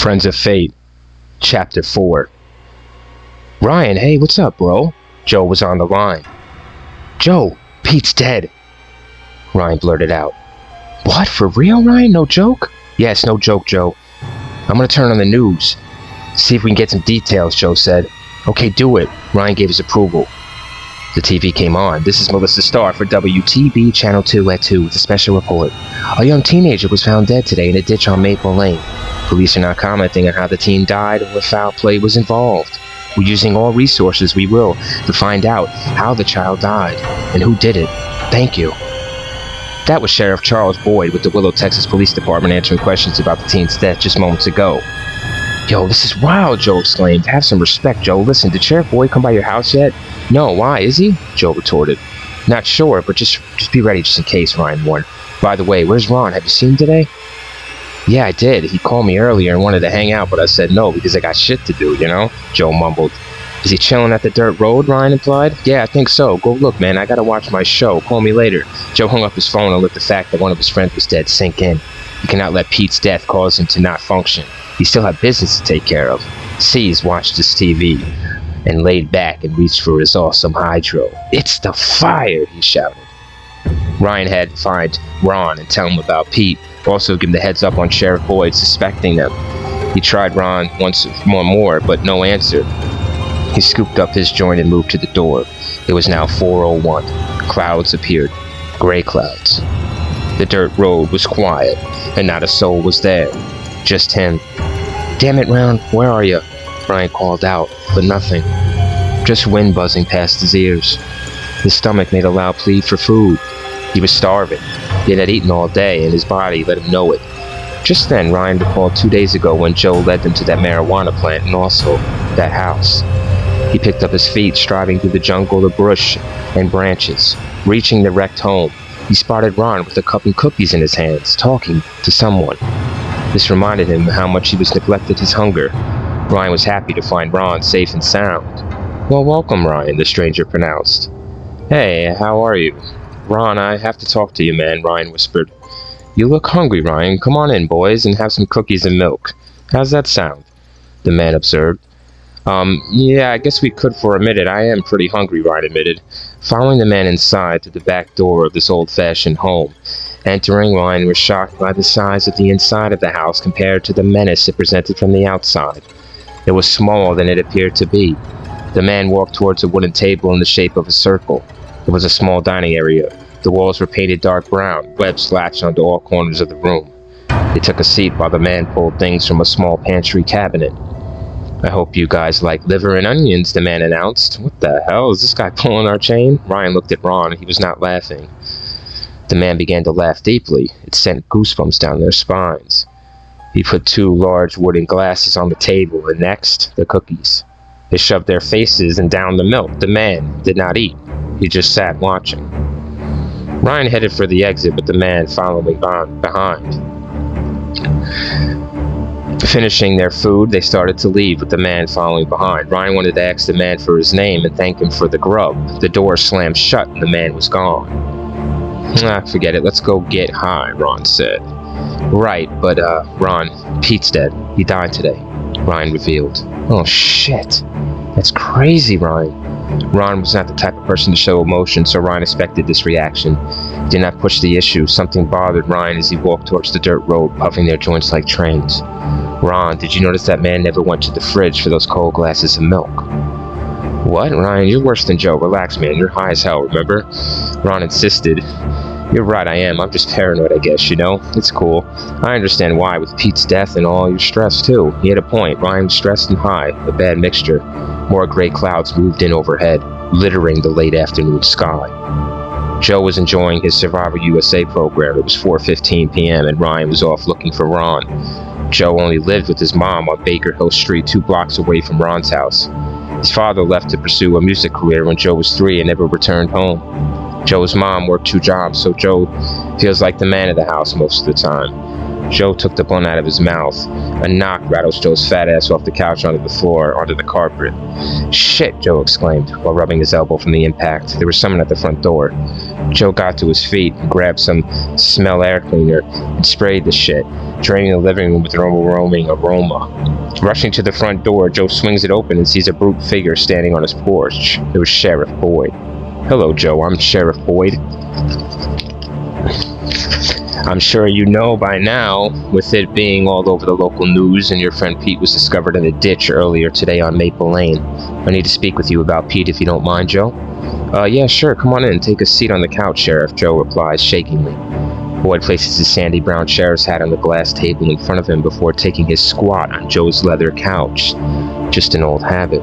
Friends of Fate, Chapter 4. Ryan, hey, what's up, bro? Joe was on the line. Joe, Pete's dead, Ryan blurted out. What, for real, Ryan? No joke? Yes, no joke, Joe. I'm gonna turn on the news. See if we can get some details, Joe said. Okay, do it. Ryan gave his approval. The TV came on. This is Melissa Starr for WTB Channel 2 at 2 with a special report. A young teenager was found dead today in a ditch on Maple Lane. Police are not commenting on how the teen died or what foul play was involved. We're using all resources we will to find out how the child died and who did it. Thank you. That was Sheriff Charles Boyd with the Willow, Texas Police Department answering questions about the teen's death just moments ago. Yo, this is wild, Joe exclaimed. Have some respect, Joe. Listen, did Sheriff Boyd come by your house yet? No, why, is he? Joe retorted. Not sure, but just be ready just in case, Ryan warned. By the way, where's Ron? Have you seen him today? Yeah, I did. He called me earlier and wanted to hang out, but I said no because I got shit to do, you know? Joe mumbled. Is he chilling at the dirt road, Ryan implied? Yeah, I think so. Go look, man. I gotta watch my show. Call me later. Joe hung up his phone and let the fact that one of his friends was dead sink in. He cannot let Pete's death cause him to not function. He still had business to take care of. Cease watched his TV and laid back and reached for his awesome hydro. It's the fire, he shouted. Ryan had to find Ron and tell him about Pete. Also give him the heads up on Sheriff Boyd suspecting them. He tried Ron once more, but no answer. He scooped up his joint and moved to the door. It was now 4:01. Clouds appeared. Gray clouds. The dirt road was quiet, and not a soul was there. Just him. Damn it, Ron, where are you? Ryan called out, but nothing. Just wind buzzing past his ears. His stomach made a loud plea for food. He was starving. He had eaten all day, and his body let him know it. Just then, Ryan recalled 2 days ago when Joe led them to that marijuana plant and also that house. He picked up his feet, striving through the jungle of brush and branches. Reaching the wrecked home, he spotted Ron with a cup and cookies in his hands, talking to someone. This reminded him how much he was neglected his hunger. Ryan was happy to find Ron safe and sound. Well, welcome, Ryan, the stranger pronounced. Hey, how are you? Ron, I have to talk to you, man, Ryan whispered. You look hungry, Ryan. Come on in, boys, and have some cookies and milk. How's that sound? The man observed. Yeah, I guess we could for a minute. I am pretty hungry, Ryan admitted, following the man inside to the back door of this old-fashioned home. Entering, Ryan was shocked by the size of the inside of the house compared to the menace it presented from the outside. It was smaller than it appeared to be. The man walked towards a wooden table in the shape of a circle. It was a small dining area. The walls were painted dark brown, webs latched onto all corners of the room. They took a seat while the man pulled things from a small pantry cabinet. I hope you guys like liver and onions, the man announced. What the hell? Is this guy pulling our chain? Ryan looked at Ron. He was not laughing. The man began to laugh deeply. It sent goosebumps down their spines. He put 2 large wooden glasses on the table, and next, the cookies. They shoved their faces and downed the milk. The man did not eat. He just sat watching. Ryan headed for the exit, with the man following behind. Finishing their food, they started to leave, with the man following behind. Ryan wanted to ask the man for his name and thank him for the grub. The door slammed shut and the man was gone. Forget it. Let's go get high, Ron said. Right, but, Ron, Pete's dead. He died today, Ryan revealed. Oh, shit. That's crazy, Ryan. Ron was not the type of person to show emotion, so Ryan expected this reaction. He did not push the issue. Something bothered Ryan as he walked towards the dirt road, puffing their joints like trains. Ron, did you notice that man never went to the fridge for those cold glasses of milk? What? Ryan, you're worse than Joe. Relax, man. You're high as hell, remember? Ron insisted. You're right, I am. I'm just paranoid, I guess, you know? It's cool. I understand why, with Pete's death and all, you're stressed, too. He had a point. Ryan was stressed and high. A bad mixture. More gray clouds moved in overhead, littering the late afternoon sky. Joe was enjoying his Survivor USA program. It was 4:15 p.m., and Ryan was off looking for Ron. Joe only lived with his mom on Baker Hill Street, 2 blocks away from Ron's house. His father left to pursue a music career when Joe was 3 and never returned home. Joe's mom worked 2 jobs, so Joe feels like the man of the house most of the time. Joe took the blunt out of his mouth. A knock rattles Joe's fat ass off the couch onto the floor, onto the carpet. Shit, Joe exclaimed, while rubbing his elbow from the impact. There was someone at the front door. Joe got to his feet and grabbed some smell air cleaner and sprayed the shit, draining the living room with an overwhelming aroma. Rushing to the front door, Joe swings it open and sees a brute figure standing on his porch. It was Sheriff Boyd. "Hello, Joe. I'm Sheriff Boyd. I'm sure you know by now, with it being all over the local news, and your friend Pete was discovered in a ditch earlier today on Maple Lane. I need to speak with you about Pete if you don't mind, Joe." Yeah, sure. Come on in. Take a seat on the couch, Sheriff," Joe replies shakingly. Boyd places his sandy brown sheriff's hat on the glass table in front of him before taking his squat on Joe's leather couch. Just an old habit.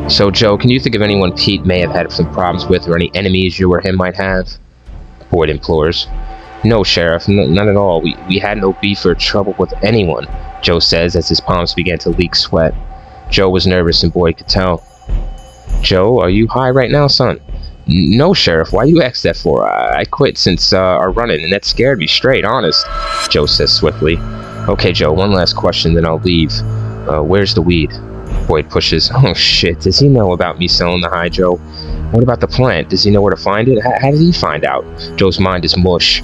"So, Joe, can you think of anyone Pete may have had some problems with, or any enemies you or him might have?" Boyd implores. "No, Sheriff, none at all. We had no beef or trouble with anyone," Joe says as his palms began to leak sweat. Joe was nervous and Boyd could tell. "Joe, are you high right now, son?" "No, Sheriff. Why you ask that for? I quit since our run-in, and that scared me straight, honest," Joe says swiftly. "Okay, Joe, one last question, then I'll leave. Where's the weed?" Boyd pushes. "Oh, shit. Does he know about me selling the high, Joe? What about the plant? Does he know where to find it? How did he find out?" Joe's mind is mush.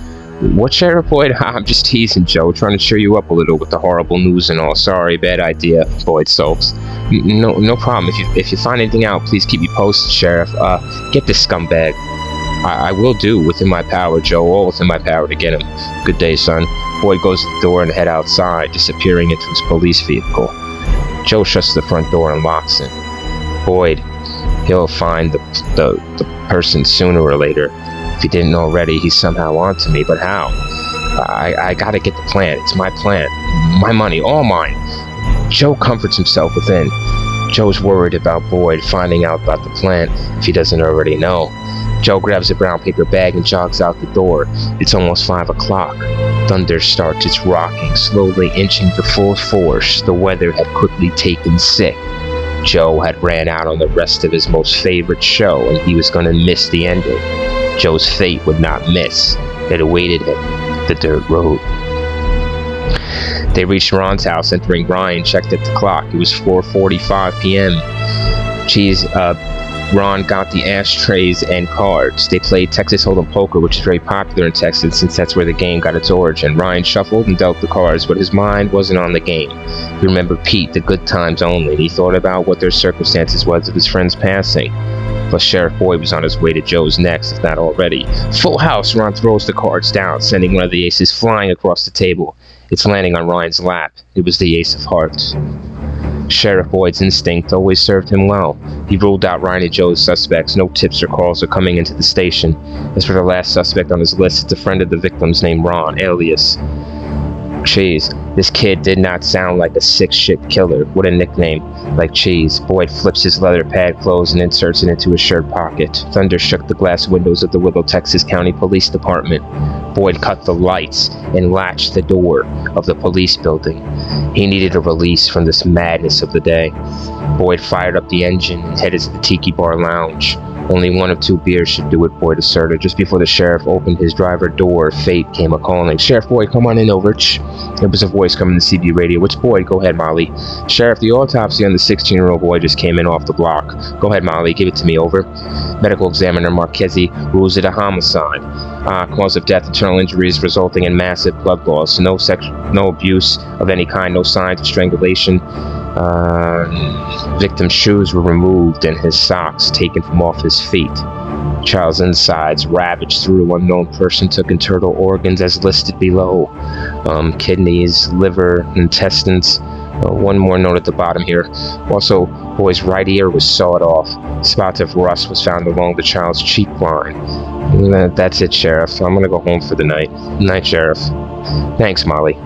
"What, Sheriff Boyd? I'm just teasing, Joe, trying to cheer you up a little with the horrible news and all. Sorry, bad idea," Boyd sulks. No problem. If you find anything out, please keep me posted, Sheriff. Get this scumbag." I will do, within my power, Joe, all within my power to get him. Good day, son." Boyd goes to the door and head outside, disappearing into his police vehicle. Joe shuts the front door and locks it. Boyd, he'll find the person sooner or later. If he didn't already, he's somehow onto me, but how? I gotta get the plant. It's my plant. My money, all mine. Joe comforts himself within. Joe's worried about Boyd finding out about the plant if he doesn't already know. Joe grabs a brown paper bag and jogs out the door. It's almost 5 o'clock. Thunder starts its rocking, slowly inching to full force. The weather had quickly taken sick. Joe had ran out on the rest of his most favorite show, and he was going to miss the ending. Joe's fate would not miss. It awaited him, the dirt road. They reached Ron's house. Entering, Ryan checked at the clock. It was 4:45 p.m. Ron got the ashtrays and cards. They played Texas Hold'em poker, which is very popular in Texas since that's where the game got its origin. Ryan shuffled and dealt the cards, but his mind wasn't on the game. He remembered Pete, the good times only. He thought about what their circumstances was of his friend's passing. Plus, Sheriff Boyd was on his way to Joe's next, if not already. Full house. Ron throws the cards down, sending one of the aces flying across the table. It's landing on Ryan's lap. It was the ace of hearts. Sheriff Boyd's instinct always served him well. He ruled out Ryan and Joe's suspects. No tips or calls are coming into the station. As for the last suspect on his list, it's a friend of the victims named Ron, alias Cheese. This kid did not sound like a sick shit killer. What a nickname. Like Cheese. Boyd flips his leather pad closed and inserts it into his shirt pocket. Thunder shook the glass windows of the Willow, Texas County Police Department. Boyd cut the lights and latched the door of the police building. He needed a release from this madness of the day. Boyd fired up the engine and headed to the Tiki Bar Lounge. Only one of 2 beers should do it, Boyd asserted. Just before the sheriff opened his driver door, fate came a-calling. "Sheriff Boyd, come on in, over." It was a voice coming to CB radio. "It's Boyd. Go ahead, Molly." "Sheriff, the autopsy on the 16-year-old boy just came in off the block." "Go ahead, Molly. Give it to me, over." Medical examiner Marchese rules it a homicide. Cause of death, internal injuries resulting in massive blood loss. No abuse of any kind. No signs of strangulation. Victim's shoes were removed and his socks taken from off his feet. Child's insides ravaged through. Unknown person took internal organs as listed below. Kidneys, liver, intestines. One more note at the bottom here. Also, boy's right ear was sawed off. Spots of rust was found along the child's cheek line. That's it, Sheriff. I'm gonna go home for the night. Night, Sheriff. Thanks, Molly.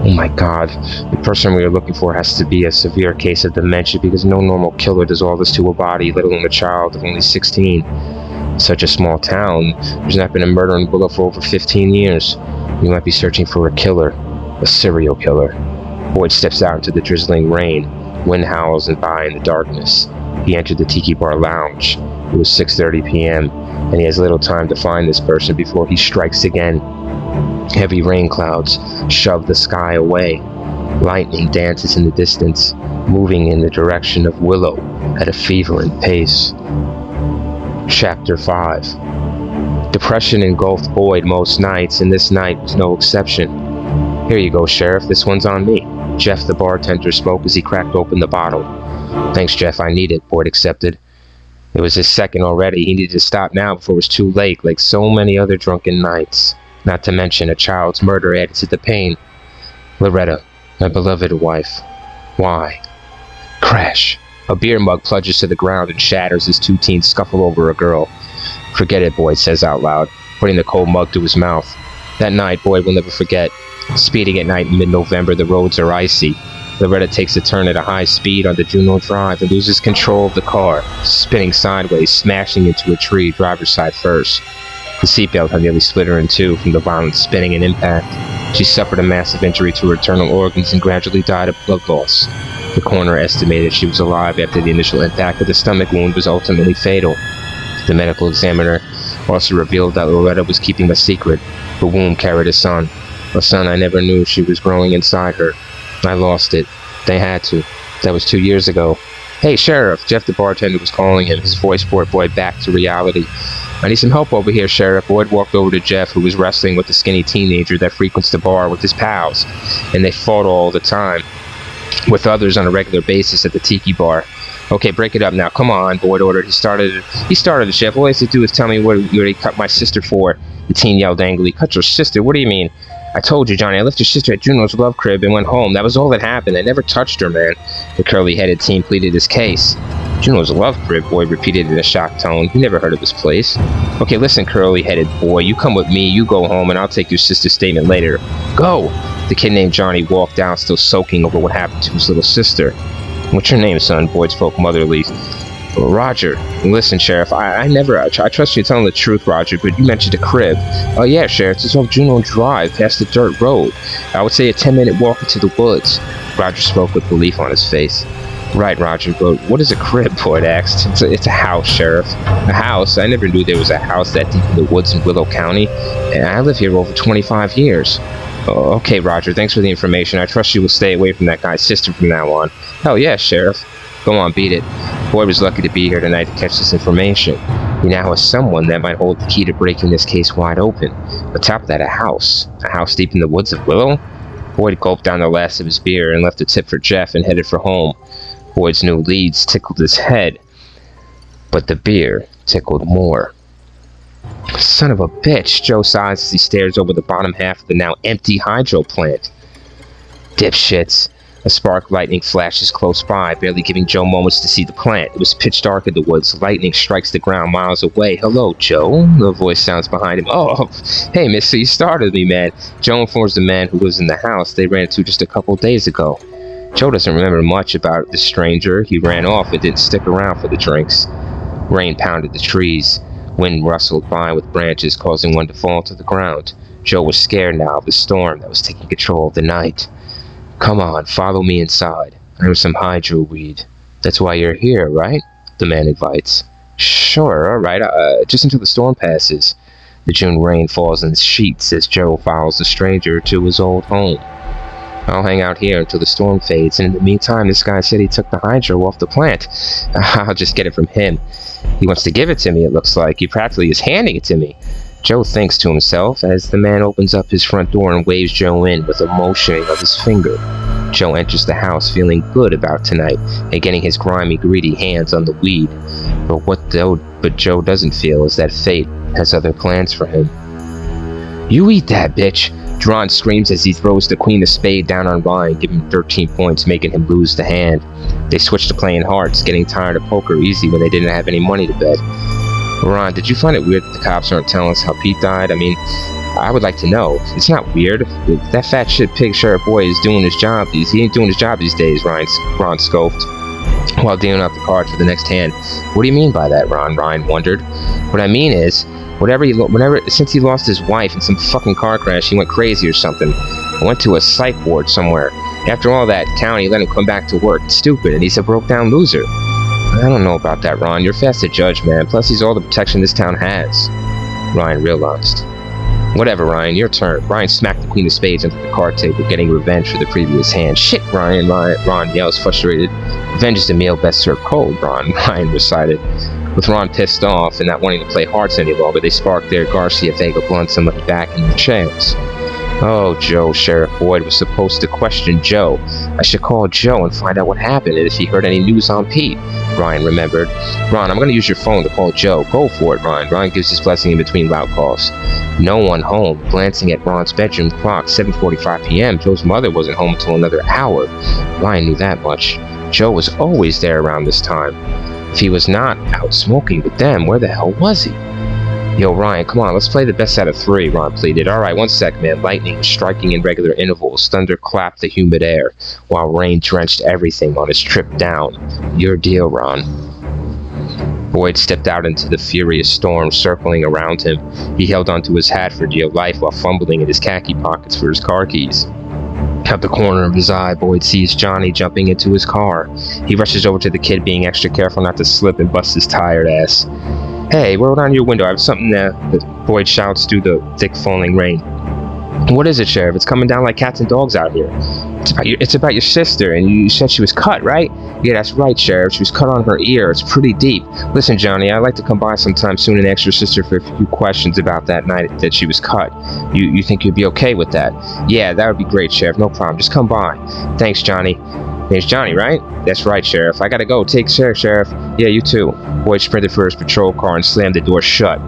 Oh my God, the person we are looking for has to be a severe case of dementia, because no normal killer does all this to a body, let alone a child of only 16. Such a small town, there's not been a murder in Willow for over 15 years. We might be searching for a killer, a serial killer. Boyd steps out into the drizzling rain. Wind howls and by in the darkness. He entered the Tiki Bar Lounge. It was 6:30 p.m., and he has little time to find this person before he strikes again. Heavy rain clouds shove the sky away. Lightning dances in the distance, moving in the direction of Willow at a fevering pace. Chapter 5. Depression engulfed Boyd most nights, and this night was no exception. "Here you go, Sheriff. This one's on me." Jeff, the bartender, spoke as he cracked open the bottle. "Thanks, Jeff. I need it," Boyd accepted. It was his second already. He needed to stop now before it was too late, like so many other drunken nights. Not to mention a child's murder added to the pain. "Loretta, my beloved wife. Why?" Crash. A beer mug plunges to the ground and shatters as two teens scuffle over a girl. "Forget it," Boyd says out loud, putting the cold mug to his mouth. That night, Boyd will never forget. Speeding at night in mid-November, the roads are icy. Loretta takes a turn at a high speed on the Juneau Drive and loses control of the car, spinning sideways, smashing into a tree, driver's side first. The seatbelt had nearly split her in two from the violent spinning and impact. She suffered a massive injury to her internal organs and gradually died of blood loss. The coroner estimated she was alive after the initial impact, but the stomach wound was ultimately fatal. The medical examiner also revealed that Loretta was keeping a secret. The womb carried a son I never knew she was growing inside her. I lost it. They had to. That was 2 years ago. "Hey, Sheriff," Jeff the bartender was calling him. His voice brought Boyd back to reality. "I need some help over here, Sheriff." Boyd walked over to Jeff, who was wrestling with the skinny teenager that frequents the bar with his pals, and they fought all the time with others on a regular basis at the tiki bar. "Okay, break it up now. Come on," Boyd ordered. He started the Jeff. "All he has to do is tell me what he cut my sister for." The teen yelled angrily. "Cut your sister? What do you mean?" "I told you, Johnny, I left your sister at Juneau's love crib and went home. That was all that happened. I never touched her, man." The curly-headed teen pleaded his case. "Juneau's love crib," Boyd repeated in a shocked tone. He never heard of this place. "Okay, listen, curly-headed boy. You come with me, you go home, and I'll take your sister's statement later. Go!" The kid named Johnny walked out, still soaking over what happened to his little sister. "What's your name, son?" Boyd spoke motherly. "Roger." "Listen, Sheriff, I trust you telling the truth, Roger, but you mentioned a crib." "Oh yeah, Sheriff, it's off Juneau Drive, past the dirt road. I would say a 10-minute walk into the woods." Roger spoke with relief on his face. "Right, Roger, but what is a crib?" Boyd asked. It's a house, Sheriff." "A house? I never knew there was a house that deep in the woods in Willow County. And I live here over 25 years. "Oh, okay, Roger, thanks for the information. I trust you will stay away from that guy's sister from now on." "Hell yeah, Sheriff." "Go on, beat it." Boyd was lucky to be here tonight to catch this information. He now has someone that might hold the key to breaking this case wide open. On top of that, a house deep in the woods of Willow? Boyd gulped down the last of his beer and left a tip for Jeff and headed for home. Boyd's new leads tickled his head, but the beer tickled more. "Son of a bitch," Joe sighs as he stares over the bottom half of the now empty hydro plant. "Dipshits." A spark of lightning flashes close by, barely giving Joe moments to see the plant. It was pitch dark in the woods. Lightning strikes the ground miles away. "Hello, Joe," the voice sounds behind him. "Oh, hey, mister, you startled me, man." Joe informs the man who lives in the house they ran into just a couple days ago. Joe doesn't remember much about the stranger. He ran off and didn't stick around for the drinks. Rain pounded the trees. Wind rustled by with branches, causing one to fall to the ground. Joe was scared now of the storm that was taking control of the night. "Come on, follow me inside. I have some hydro weed." "That's why you're here, right?" the man invites. "Sure, all right, just until the storm passes." The June rain falls in sheets as Joe follows the stranger to his old home. "I'll hang out here until the storm fades, and in the meantime, this guy said he took the hydro off the plant. I'll just get it from him. He wants to give it to me, it looks like. He practically is handing it to me." Joe thinks to himself as the man opens up his front door and waves Joe in with a motioning of his finger. Joe enters the house feeling good about tonight and getting his grimy, greedy hands on the weed. But Joe doesn't feel is that fate has other plans for him. "You eat that, bitch!" Dron screams as he throws the queen of spade down on Ryan, giving him 13 points, making him lose the hand. They switch to playing hearts, getting tired of poker easy when they didn't have any money to bet. "Ron, did you find it weird that the cops aren't telling us how Pete died? I mean, I would like to know. It's not weird. That fat shit pig sheriff boy is doing his job. He ain't doing his job these days," Ron scoffed, while dealing out the cards for the next hand. "What do you mean by that, Ron?" Ryan wondered. "What I mean is, since he lost his wife in some fucking car crash, he went crazy or something. I went to a psych ward somewhere. After all that, county let him come back to work. It's stupid, and he's a broke-down loser." "I don't know about that, Ron. You're fast to judge, man. Plus, he's all the protection this town has," Ryan realized. "Whatever, Ryan. Your turn." Ryan smacked the queen of spades into the card table, getting revenge for the previous hand. "Shit, Ryan," Ron yells, frustrated. "Revenge is the meal best served cold," Ryan recited. With Ron pissed off and not wanting to play hearts any longer, they sparked their Garcia Vega blunts and left back in their chairs. Oh, Joe, Sheriff Boyd was supposed to question Joe. I should call Joe and find out what happened and if he heard any news on Pete, Ryan remembered. Ron, I'm going to use your phone to call Joe. Go for it, Ryan. Ryan gives his blessing in between loud calls. No one home. Glancing at Ron's bedroom clock, 7:45 p.m., Joe's mother wasn't home until another hour. Ryan knew that much. Joe was always there around this time. If he was not out smoking with them, where the hell was he? Yo, Ryan, come on, let's play the best out of 3, Ron pleaded. Alright, 1 sec, man. Lightning was striking in regular intervals. Thunder clapped the humid air, while rain drenched everything on his trip down. Your deal, Ron. Boyd stepped out into the furious storm circling around him. He held onto his hat for dear life while fumbling in his khaki pockets for his car keys. Out the corner of his eye, Boyd sees Johnny jumping into his car. He rushes over to the kid, being extra careful not to slip and bust his tired ass. Hey, roll down your window. I have something that Boyd shouts through the thick falling rain. What is it, Sheriff? It's coming down like cats and dogs out here. It's about your sister, and you said she was cut, right? Yeah, that's right, Sheriff. She was cut on her ear. It's pretty deep. Listen, Johnny, I'd like to come by sometime soon and ask your sister for a few questions about that night that she was cut. You think you'd be okay with that? Yeah, that would be great, Sheriff. No problem. Just come by. Thanks, Johnny. Name's Johnny, right? That's right, Sheriff. I gotta go. Take care, Sheriff. Yeah, you too. Boyd sprinted for his patrol car and slammed the door shut.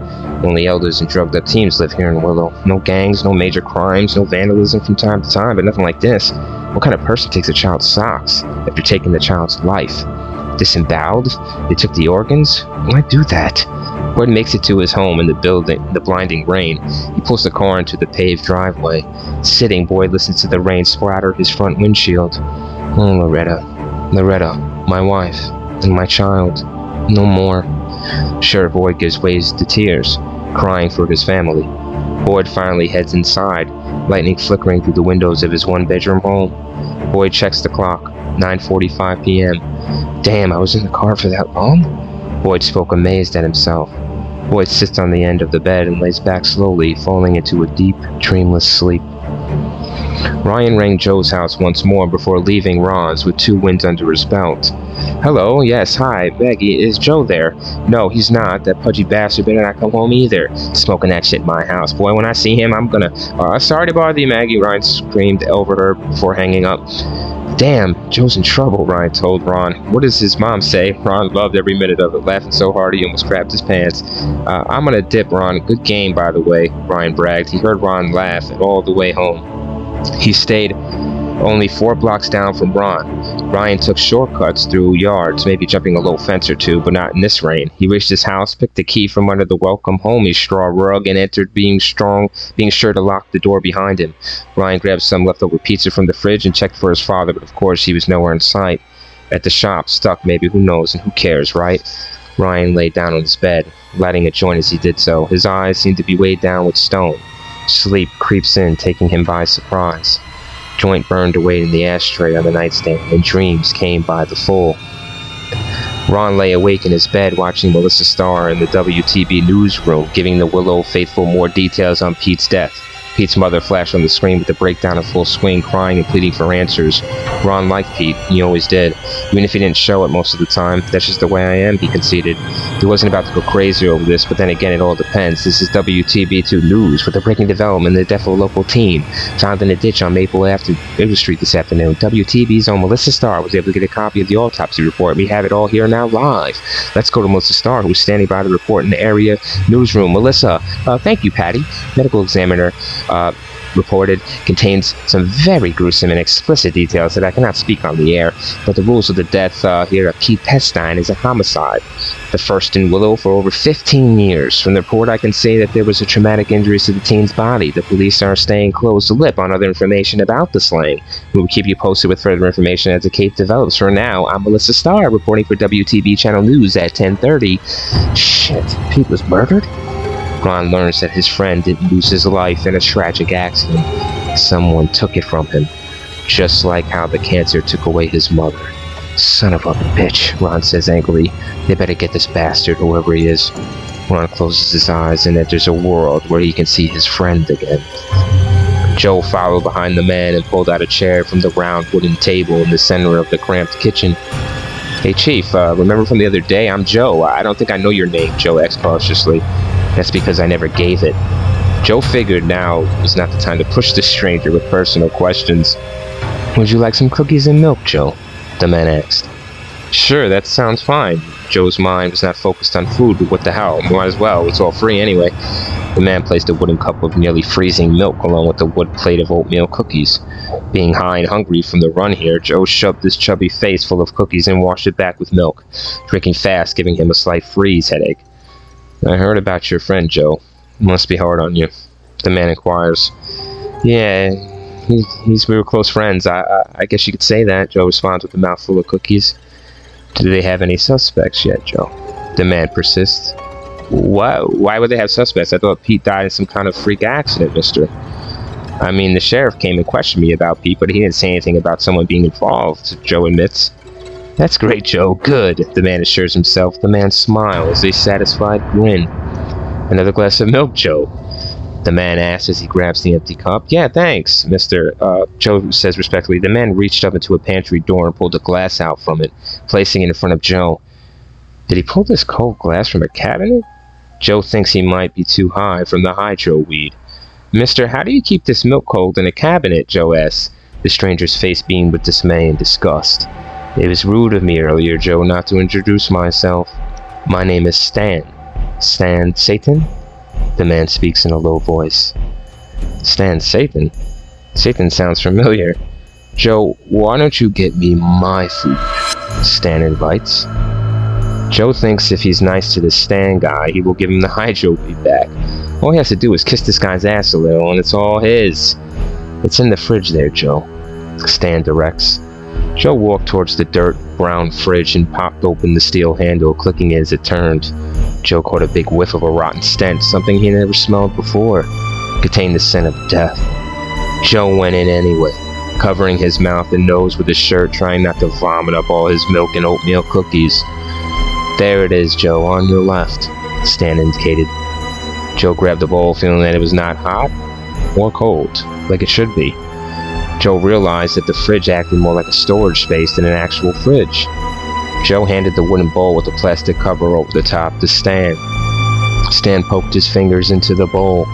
Only elders and drugged-up teams live here in Willow. No gangs, no major crimes, no vandalism from time to time, but nothing like this. What kind of person takes a child's socks after taking the child's life? Disemboweled? They took the organs? Why do that? Boyd makes it to his home in the blinding rain. He pulls the car into the paved driveway. Sitting, Boyd listens to the rain splatter his front windshield. Oh, Loretta, my wife, and my child. No more. Sheriff Boyd gives way to tears, crying for his family. Boyd finally heads inside, lightning flickering through the windows of his one-bedroom home. Boyd checks the clock, 9:45 p.m. Damn, I was in the car for that long? Boyd spoke, amazed at himself. Boyd sits on the end of the bed and lays back slowly, falling into a deep, dreamless sleep. Ryan rang Joe's house once more before leaving Ron's with 2 wins under his belt. Hello, yes, hi, Maggie, is Joe there? No, he's not. That pudgy bastard better not come home either. Smoking that shit in my house. Boy, when I see him, I'm gonna... sorry to bother you, Maggie, Ryan screamed over her before hanging up. Damn, Joe's in trouble, Ryan told Ron. What does his mom say? Ron loved every minute of it, laughing so hard he almost crapped his pants. I'm gonna dip, Ron. Good game, by the way, Ryan bragged. He heard Ron laugh all the way home. He stayed only 4 blocks down from Ron. Ryan took shortcuts through yards, maybe jumping a low fence or two, but not in this rain. He reached his house, picked the key from under the welcome homey straw rug, and entered, being sure to lock the door behind him. Ryan grabbed some leftover pizza from the fridge and checked for his father, but of course he was nowhere in sight. At the shop, stuck maybe, who knows, and who cares, right? Ryan lay down on his bed, lighting a joint as he did so. His eyes seemed to be weighed down with stone. Sleep creeps in, taking him by surprise. Joint burned away in the ashtray on the nightstand, and dreams came by the full. Ron lay awake in his bed watching Melissa Starr in the WTB newsroom, giving the Willow faithful more details on Pete's death. Pete's mother flashed on the screen with the breakdown in full swing, crying and pleading for answers. Ron liked Pete. He always did. Even if he didn't show it most of the time. That's just the way I am, he conceded. He wasn't about to go crazy over this, but then again, it all depends. This is WTB2 News with a breaking development in the death of a local teen found in a ditch on Maple Street this afternoon. WTB's own Melissa Starr was able to get a copy of the autopsy report. We have it all here now live. Let's go to Melissa Starr, who's standing by the report in the area newsroom. Melissa, thank you, Patty. Medical examiner reported contains some very gruesome and explicit details that I cannot speak on the air, but the rules of the death here of Pete Pestine is a homicide, the first in Willow for over 15 years. From the report I can say that there was a traumatic injuries to the teen's body. The police are staying close to lip on other information about the slaying. We will keep you posted with further information as the case develops. For now, I'm Melissa Starr reporting for WTB Channel News at 10:30. Shit, Pete was murdered? Ron learns that his friend didn't lose his life in a tragic accident. Someone took it from him, just like how the cancer took away his mother. Son of a bitch, Ron says angrily. They better get this bastard, whoever he is. Ron closes his eyes and enters a world where he can see his friend again. Joe followed behind the man and pulled out a chair from the round wooden table in the center of the cramped kitchen. Hey, Chief, remember from the other day? I'm Joe. I don't think I know your name, Joe asked cautiously. That's because I never gave it. Joe figured now was not the time to push the stranger with personal questions. Would you like some cookies and milk, Joe? The man asked. Sure, that sounds fine. Joe's mind was not focused on food, but what the hell? Might as well. It's all free anyway. The man placed a wooden cup of nearly freezing milk along with a wood plate of oatmeal cookies. Being high and hungry from the run here, Joe shoved his chubby face full of cookies and washed it back with milk, drinking fast, giving him a slight freeze headache. I heard about your friend, Joe. Must be hard on you. The man inquires. Yeah, we were close friends. I guess you could say that, Joe responds with a mouthful of cookies. Do they have any suspects yet, Joe? The man persists. Why would they have suspects? I thought Pete died in some kind of freak accident, mister. I mean, the sheriff came and questioned me about Pete, but he didn't say anything about someone being involved, Joe admits. That's great, Joe. Good, the man assures himself. The man smiles, a satisfied grin. Another glass of milk, Joe? The man asks as he grabs the empty cup. Yeah, thanks, mister. Joe says respectfully. The man reached up into a pantry door and pulled a glass out from it, placing it in front of Joe. Did he pull this cold glass from a cabinet? Joe thinks he might be too high from the hydro weed. Mister, how do you keep this milk cold in a cabinet? Joe asks. The stranger's face beamed with dismay and disgust. It was rude of me earlier, Joe, not to introduce myself. My name is Stan. Stan Satan? The man speaks in a low voice. Stan Satan? Satan sounds familiar. Joe, why don't you get me my food? Stan invites. Joe thinks if he's nice to this Stan guy, he will give him the hydro weed back. All he has to do is kiss this guy's ass a little, and it's all his. It's in the fridge there, Joe. Stan directs. Joe walked towards the dirt-brown fridge and popped open the steel handle, clicking it as it turned. Joe caught a big whiff of a rotten stench, something he never smelled before. It contained the scent of death. Joe went in anyway, covering his mouth and nose with his shirt, trying not to vomit up all his milk and oatmeal cookies. There it is, Joe, on your left, Stan indicated. Joe grabbed the bowl, feeling that it was not hot or cold, like it should be. Joe realized that the fridge acted more like a storage space than an actual fridge. Joe handed the wooden bowl with the plastic cover over the top to Stan. Stan poked his fingers into the bowl.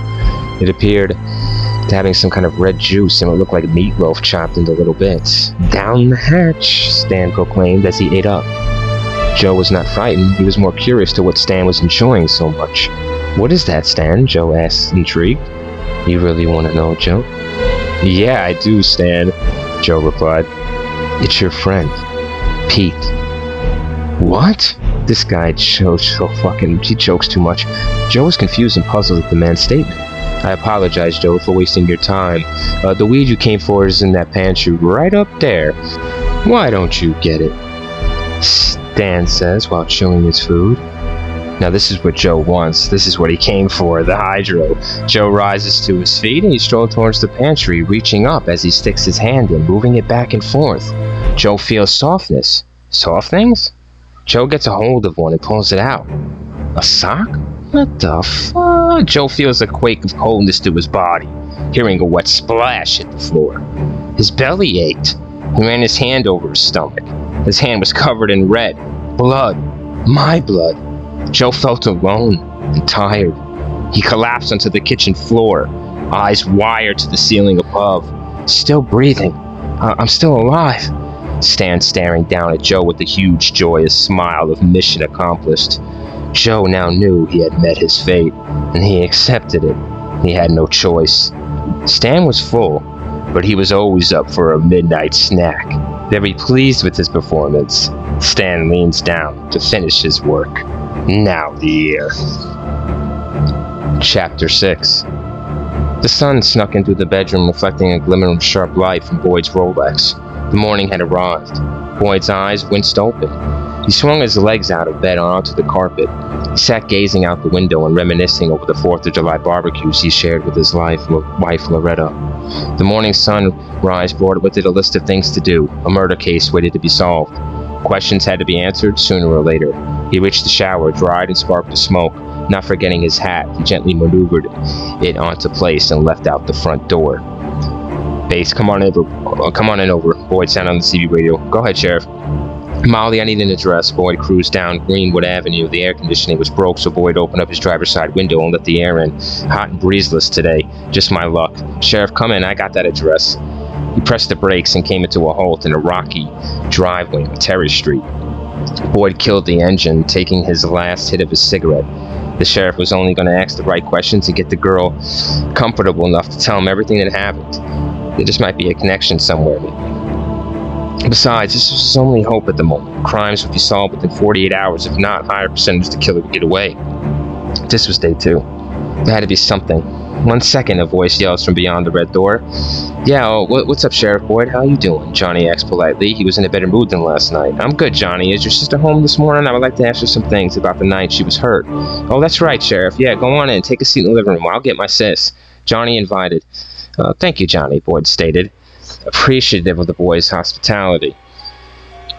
It appeared to having some kind of red juice and what looked like meatloaf chopped into little bits. Down the hatch, Stan proclaimed as he ate up. Joe was not frightened. He was more curious to what Stan was enjoying so much. What is that, Stan? Joe asked, intrigued. You really want to know, Joe? Yeah, I do, Stan, Joe replied. It's your friend, Pete. What? This guy jokes he jokes too much. Joe was confused and puzzled at the man's statement. I apologize, Joe, for wasting your time. The weed you came for is in that pantry right up there. Why don't you get it? Stan says while chewing his food. Now this is what Joe wants. This is what he came for, the hydro. Joe rises to his feet and he strolls towards the pantry, reaching up as he sticks his hand in, moving it back and forth. Joe feels softness. Softnings? Joe gets a hold of one and pulls it out. A sock? What the fuck? Joe feels a quake of coldness to his body, hearing a wet splash hit the floor. His belly ached. He ran his hand over his stomach. His hand was covered in red. Blood. My blood. Joe felt alone and tired. He collapsed onto the kitchen floor, eyes wired to the ceiling above. Still breathing. I'm still alive. Stan staring down at Joe with a huge, joyous smile of mission accomplished. Joe now knew he had met his fate, and he accepted it. He had no choice. Stan was full, but he was always up for a midnight snack. Very pleased with his performance, Stan leans down to finish his work. Now the air. Chapter 6. The sun snuck into the bedroom, reflecting a glimmer of sharp light from Boyd's Rolex. The morning had arrived. Boyd's eyes winced open. He swung his legs out of bed onto the carpet. He sat gazing out the window and reminiscing over the 4th of July barbecues he shared with his wife, Loretta. The morning sunrise brought with it a list of things to do. A murder case waited to be solved. Questions had to be answered sooner or later. He reached the shower, dried and sparked the smoke. Not forgetting his hat, he gently maneuvered it onto place and left out the front door. Base, come on in over. Boyd sounded on the CB radio. Go ahead, Sheriff. Molly, I need an address. Boyd cruised down Greenwood Avenue. The air conditioning was broke, so Boyd opened up his driver's side window and let the air in. Hot and breezeless today. Just my luck. Sheriff, come in. I got that address. He pressed the brakes and came into a halt in a rocky driveway on Terry Street. Boyd killed the engine, taking his last hit of his cigarette. The sheriff was only going to ask the right questions to get the girl comfortable enough to tell him everything that happened. There just might be a connection somewhere. Besides, this was his only hope at the moment. Crimes would be solved within 48 hours, if not, higher percentage the killer would get away. This was day 2. There had to be something. 1 second, a voice yells from beyond the red door. Yeah, what's up, Sheriff Boyd? How you doing? Johnny asked politely. He was in a better mood than last night. I'm good, Johnny. Is your sister home this morning? I would like to ask her some things about the night she was hurt. Oh, that's right, Sheriff. Yeah, go on in. Take a seat in the living room. I'll get my sis. Johnny invited. Thank you, Johnny, Boyd stated, appreciative of the boy's hospitality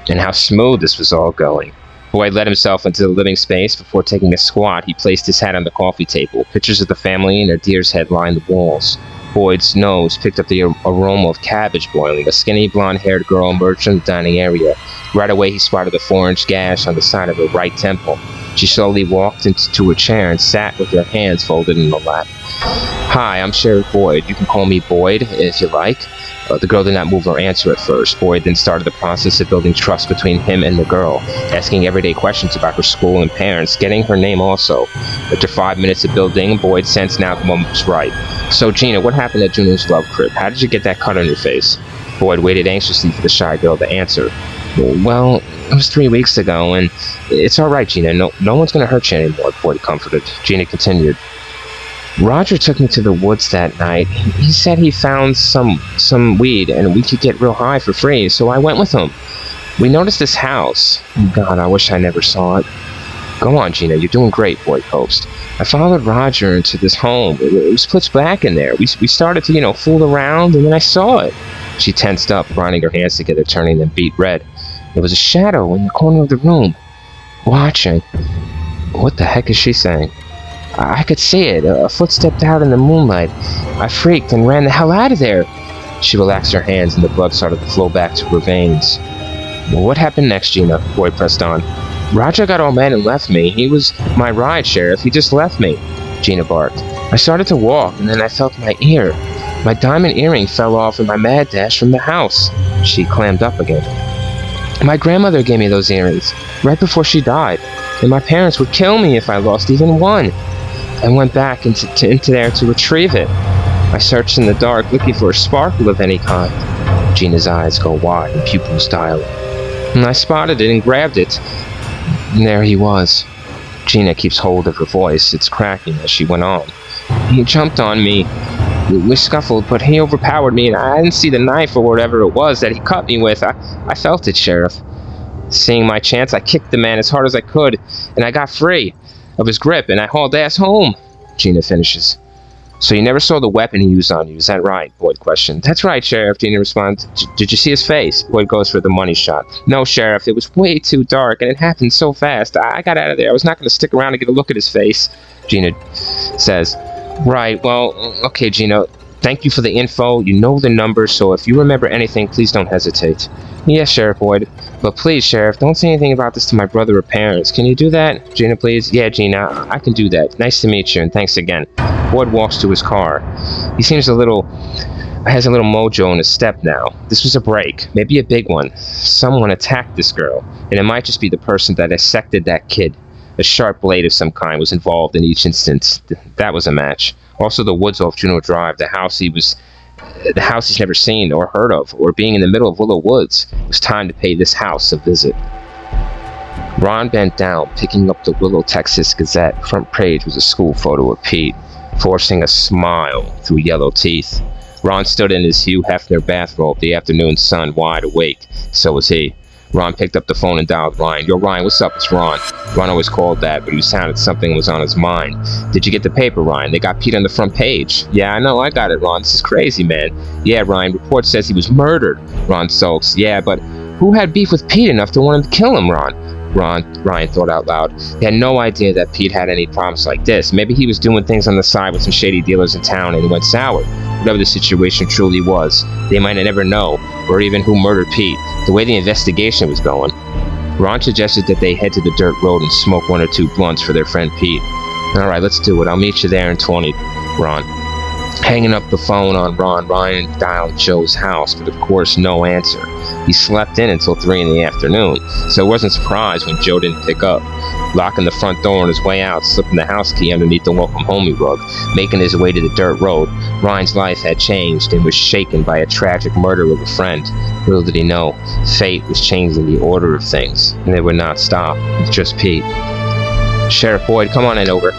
and how smooth this was all going. Boyd let himself into the living space. Before taking a squat, he placed his hat on the coffee table. Pictures of the family and their deer's head lined the walls. Boyd's nose picked up the aroma of cabbage boiling. A skinny, blonde-haired girl emerged from the dining area. Right away, he spotted a 4-inch gash on the side of her right temple. She slowly walked into a chair and sat with her hands folded in her lap. Hi, I'm Sheriff Boyd. You can call me Boyd if you like. The girl did not move or answer at first. Boyd then started the process of building trust between him and the girl, asking everyday questions about her school and parents, getting her name also. After 5 minutes of building, Boyd sensed now the moment was right. So, Gina, what happened at Juno's love crib? How did you get that cut on your face? Boyd waited anxiously for the shy girl to answer. Well, it was 3 weeks ago, and it's all right, Gina. No one's going to hurt you anymore, Boyd comforted. Gina continued. Roger took me to the woods that night. He said he found some weed and we could get real high for free, so I went with him. We noticed this house. God, I wish I never saw it. Go on, Gina, you're doing great, Boyd coaxed. I followed Roger into this home. It was pitch black in there. We started to, fool around, and then I saw it. She tensed up, grinding her hands together, turning them beet red. There was a shadow in the corner of the room, watching. What the heck is she saying? I could see it. A foot stepped out in the moonlight. I freaked and ran the hell out of there. She relaxed her hands and the blood started to flow back to her veins. Well, what happened next, Gina? Boyd pressed on. Roger got all mad and left me. He was my ride, Sheriff. He just left me, Gina barked. I started to walk and then I felt my ear. My diamond earring fell off in my mad dash from the house. She clammed up again. My grandmother gave me those earrings right before she died, and my parents would kill me if I lost even one. I went back into there to retrieve it. I searched in the dark, looking for a sparkle of any kind. Gina's eyes go wide and pupils dilate. And I spotted it and grabbed it. And there he was. Gina keeps hold of her voice. It's cracking as she went on. He jumped on me. We scuffled, but he overpowered me, and I didn't see the knife or whatever it was that he cut me with. I felt it, Sheriff. Seeing my chance, I kicked the man as hard as I could, and I got free of his grip, and I hauled ass home, Gina finishes. So you never saw the weapon he used on you, is that right? Boyd questioned. That's right, Sheriff, Gina responds. Did you see his face? Boyd goes for the money shot. No, Sheriff, it was way too dark, and it happened so fast. I got out of there. I was not going to stick around to get a look at his face, Gina says. Right, well, okay, Gina. Thank you for the info. You know the number, so if you remember anything, please don't hesitate. Yes, Sheriff Boyd. But please, Sheriff, don't say anything about this to my brother or parents. Can you do that? Gina, please? Yeah, Gina, I can do that. Nice to meet you, and thanks again. Boyd walks to his car. He seems has a little mojo in his step now. This was a break, maybe a big one. Someone attacked this girl, and it might just be the person that dissected that kid. A sharp blade of some kind was involved in each instance. That was a match. Also, the woods off Juno Drive, the house he's never seen or heard of, or being in the middle of Willow Woods. It was time to pay this house a visit. Ron bent down, picking up the Willow, Texas Gazette. Front page was a school photo of Pete, forcing a smile through yellow teeth. Ron stood in his Hugh Hefner bathrobe, the afternoon sun, wide awake. So was he. Ron picked up the phone and dialed Ryan. Yo, Ryan, what's up? It's Ron. Ron always called that, but he sounded something was on his mind. Did you get the paper, Ryan? They got Pete on the front page. Yeah, I know, I got it, Ron. This is crazy, man. Yeah, Ryan, report says he was murdered. Ron sulks. Yeah, but who had beef with Pete enough to want him to kill him, Ron? Ryan thought out loud. He had no idea that Pete had any problems like this. Maybe he was doing things on the side with some shady dealers in town and it went sour. Whatever the situation truly was, they might never know, or even who murdered Pete, the way the investigation was going. Ron suggested that they head to the dirt road and smoke 1 or 2 blunts for their friend Pete. Alright, let's do it. I'll meet you there in 20, Ron. Hanging up the phone on Ron, Ryan dialed Joe's house, but of course no answer. He slept in until 3 in the afternoon, so he wasn't surprised when Joe didn't pick up. Locking the front door on his way out, slipping the house key underneath the welcome homie rug, making his way to the dirt road, Ryan's life had changed and was shaken by a tragic murder of a friend. Little did he know, fate was changing the order of things, and they would not stop with just Pete. Sheriff Boyd, come on in over.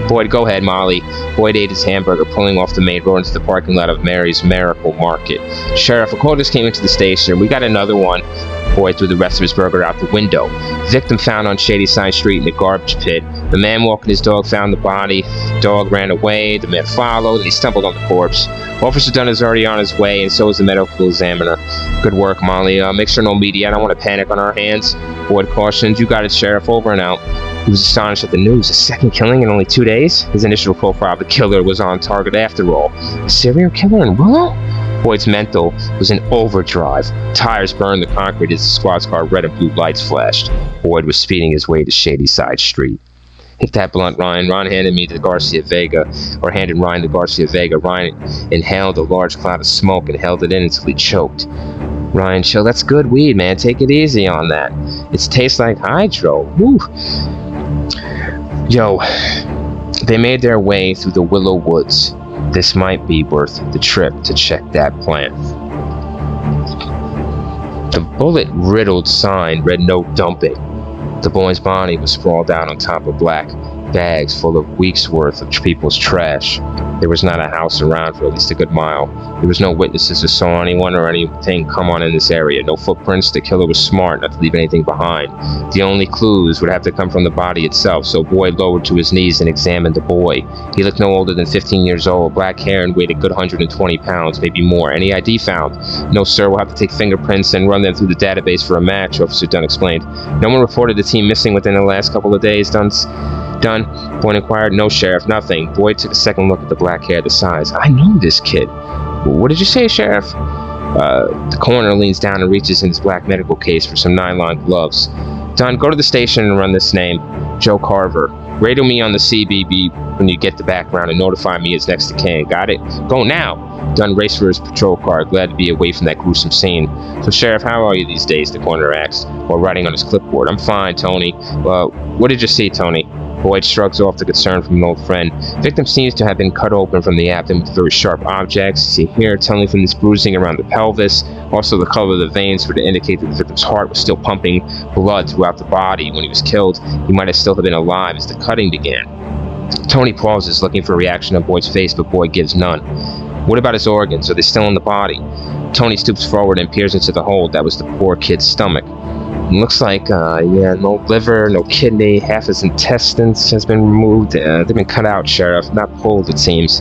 Boyd, go ahead, Molly. Boyd ate his hamburger, pulling off the main road into the parking lot of Mary's Miracle Market. Sheriff, a call just came into the station. We got another one. Boyd threw the rest of his burger out the window. Victim found on Shady Side Street in the garbage pit. The man walking his dog found the body. Dog ran away. The man followed, and he stumbled on the corpse. Officer Dunn is already on his way, and so is the medical examiner. Good work, Molly. Make sure no media. I don't want to panic on our hands. Boyd cautioned. You got it, Sheriff. Over and out. He was astonished at the news. A second killing in only 2 days? His initial profile of the killer was on target after all. A serial killer in Willow? Boyd's mental was in overdrive. Tires burned the concrete as the squad's car red and blue lights flashed. Boyd was speeding his way to Shady Side Street. Hit that blunt, Ryan. Ron handed me the Garcia Vega, or handed Ryan the Garcia Vega. Ryan inhaled a large cloud of smoke and held it in until he choked. Ryan, chill. That's good weed, man. Take it easy on that. It tastes like hydro. Woo. Yo, they made their way through the Willow Woods. This might be worth the trip to check that plant. The bullet-riddled sign read no dumping. The boy's body was sprawled out on top of black bags full of weeks' worth of people's trash. There was not a house around for at least a good mile. There was no witnesses who saw anyone or anything come on in this area. No footprints. The killer was smart not to leave anything behind. The only clues would have to come from the body itself, so Boyd lowered to his knees and examined the boy. He looked no older than 15 years old, black hair, and weighed a good 120 pounds, maybe more. Any ID found? No, sir. We'll have to take fingerprints and run them through the database for a match, Officer Dunn explained. No one reported the team missing within the last couple of days, Dunn? Boyd inquired. No, Sheriff, nothing. Boyd took a second look at the black hair, the size. I know this kid. What did you say, Sheriff? The coroner leans down and reaches in his black medical case for some nylon gloves. Dunn, go to the station and run this name. Joe Carver. Radio me on the CBB when you get the background and notify me it's next to kin. Got it? Go now! Dunn raced for his patrol car, glad to be away from that gruesome scene. So, Sheriff, how are you these days? The coroner asked, while writing on his clipboard. I'm fine, Tony. Well, what did you see, Tony? Boyd shrugs off the concern from an old friend. Victim seems to have been cut open from the abdomen with very sharp objects. See here, telling from this bruising around the pelvis. Also, the color of the veins would indicate that the victim's heart was still pumping blood throughout the body. When he was killed, he might have still been alive as the cutting began. Tony pauses, looking for a reaction on Boyd's face, but Boyd gives none. What about his organs? Are they still in the body? Tony stoops forward and peers into the hole that was the poor kid's stomach. It looks like, no liver, no kidney, half his intestines has been removed. They've been cut out, Sheriff, not pulled, it seems.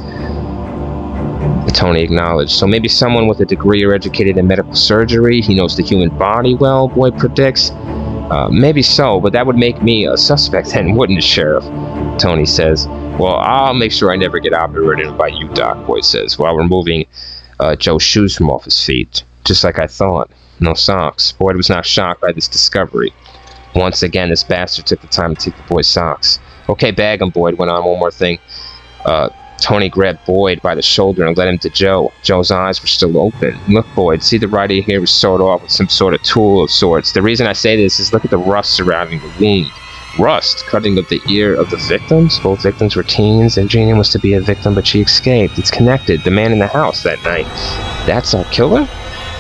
Tony acknowledged. So maybe someone with a degree or educated in medical surgery. He knows the human body well, Boyd predicts. Maybe so, but that would make me a suspect then, wouldn't it, Sheriff? Tony says. Well, I'll make sure I never get operated by you, Doc, Boyd says, while removing Joe's shoes from off his feet. Just like I thought. No socks. Boyd was not shocked by this discovery. Once again, this bastard took the time to take the boy's socks. Okay, bag him, Boyd went on. One more thing. Tony grabbed Boyd by the shoulder and led him to Joe. Joe's eyes were still open. Look, Boyd, see the right ear here was sawed off with some sort of tool of sorts. The reason I say this is look at the rust surrounding the wound. Rust cutting up the ear of the victims. Both victims were teens, and Jeannie was to be a victim, but she escaped. It's connected. The man in the house that night. That's our killer?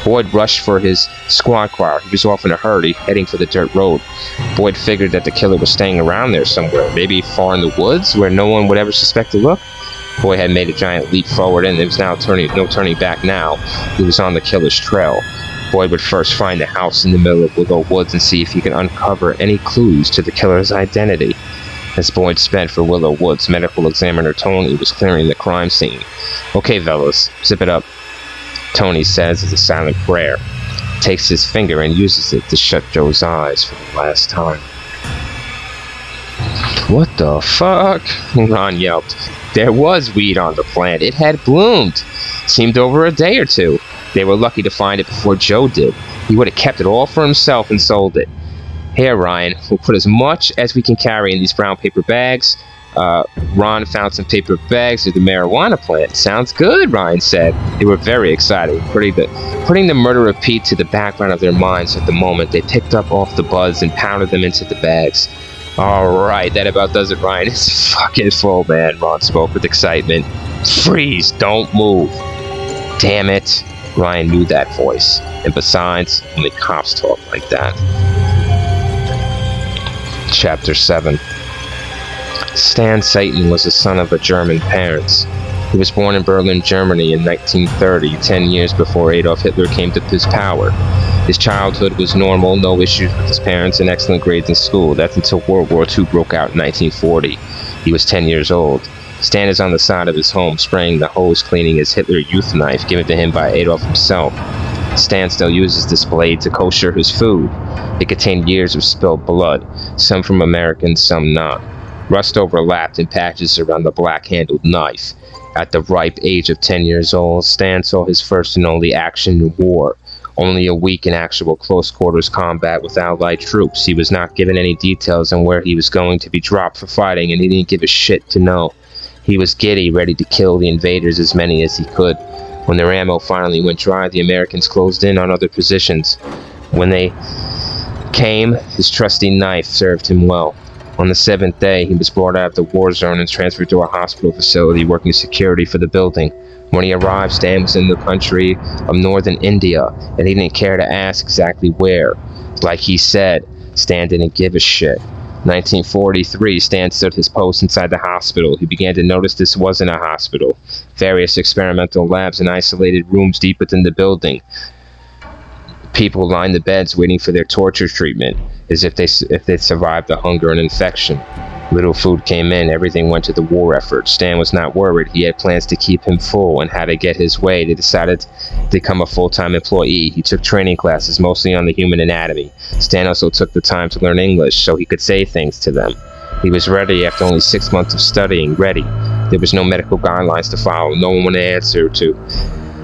Boyd rushed for his squad car. He was off in a hurry, heading for the dirt road. Boyd figured that the killer was staying around there somewhere, maybe far in the woods, where no one would ever suspect a look. Boyd had made a giant leap forward, and there was now no turning back now. He was on the killer's trail. Boyd would first find the house in the middle of Willow Woods and see if he could uncover any clues to the killer's identity. As Boyd sped for Willow Woods, medical examiner Tony was clearing the crime scene. Okay, fellas, zip it up, Tony says as a silent prayer, takes his finger and uses it to shut Joe's eyes for the last time. What the fuck? Ron yelped. There was weed on the plant. It had bloomed. Seemed over a day or two. They were lucky to find it before Joe did. He would have kept it all for himself and sold it. Here, Ryan, we'll put as much as we can carry in these brown paper bags. Ron found some paper bags with the marijuana plant. Sounds good, Ryan said. They were very excited, putting the murder of Pete to the background of their minds at the moment. They picked up off the buds and pounded them into the bags. Alright, that about does it, Ryan. It's fucking full, man, Ron spoke with excitement. Freeze, don't move. Damn it. Ryan knew that voice. And besides, only cops talk like that. Chapter 7. Stan Satan was the son of German parents. He was born in Berlin, Germany in 1930, 10 years before Adolf Hitler came to his power. His childhood was normal, no issues with his parents, and excellent grades in school. That's until World War II broke out in 1940. He was 10 years old. Stan is on the side of his home, spraying the hose cleaning his Hitler Youth knife given to him by Adolf himself. Stan still uses this blade to kosher his food. It contained years of spilled blood, some from Americans, some not. Rust overlapped in patches around the black-handled knife. At the ripe age of 10 years old, Stan saw his first and only action in war. Only a week in actual close-quarters combat with Allied troops. He was not given any details on where he was going to be dropped for fighting, and he didn't give a shit to know. He was giddy, ready to kill the invaders, as many as he could. When their ammo finally went dry, the Americans closed in on other positions. When they came, his trusty knife served him well. On the 7th day, he was brought out of the war zone and transferred to a hospital facility working security for the building. When he arrived, Stan was in the country of northern India, and he didn't care to ask exactly where. Like he said, Stan didn't give a shit. 1943, Stan stood his post inside the hospital. He began to notice this wasn't a hospital. Various experimental labs and isolated rooms deep within the building. People lined the beds waiting for their torture treatment, as if they survived the hunger and infection. Little food came in, everything went to the war effort. Stan was not worried. He had plans to keep him full and how to get his way. They decided to become a full-time employee. He took training classes, mostly on the human anatomy. Stan also took the time to learn English so he could say things to them. He was ready after only 6 months of studying, ready. There was no medical guidelines to follow, no one to answer to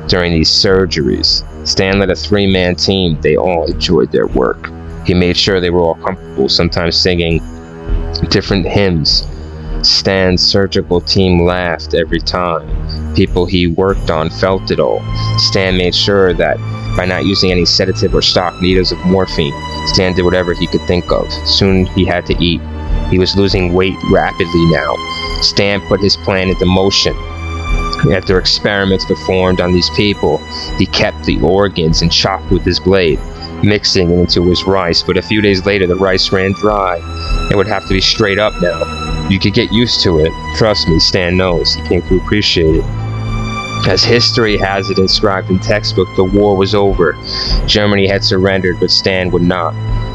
during these surgeries. Stan led a 3-man team. They all enjoyed their work. He made sure they were all comfortable, sometimes singing different hymns. Stan's surgical team laughed every time. People he worked on felt it all. Stan made sure that by not using any sedative or stock needles of morphine, Stan did whatever he could think of. Soon he had to eat. He was losing weight rapidly now. Stan put his plan into motion. After experiments performed on these people, he kept the organs and chopped with his blade, mixing it into his rice, but a few days later the rice ran dry. It would have to be straight up now. You could get used to it. Trust me, Stan knows. He came to appreciate it. As history has it inscribed in textbook, the war was over. Germany had surrendered, but Stan would not.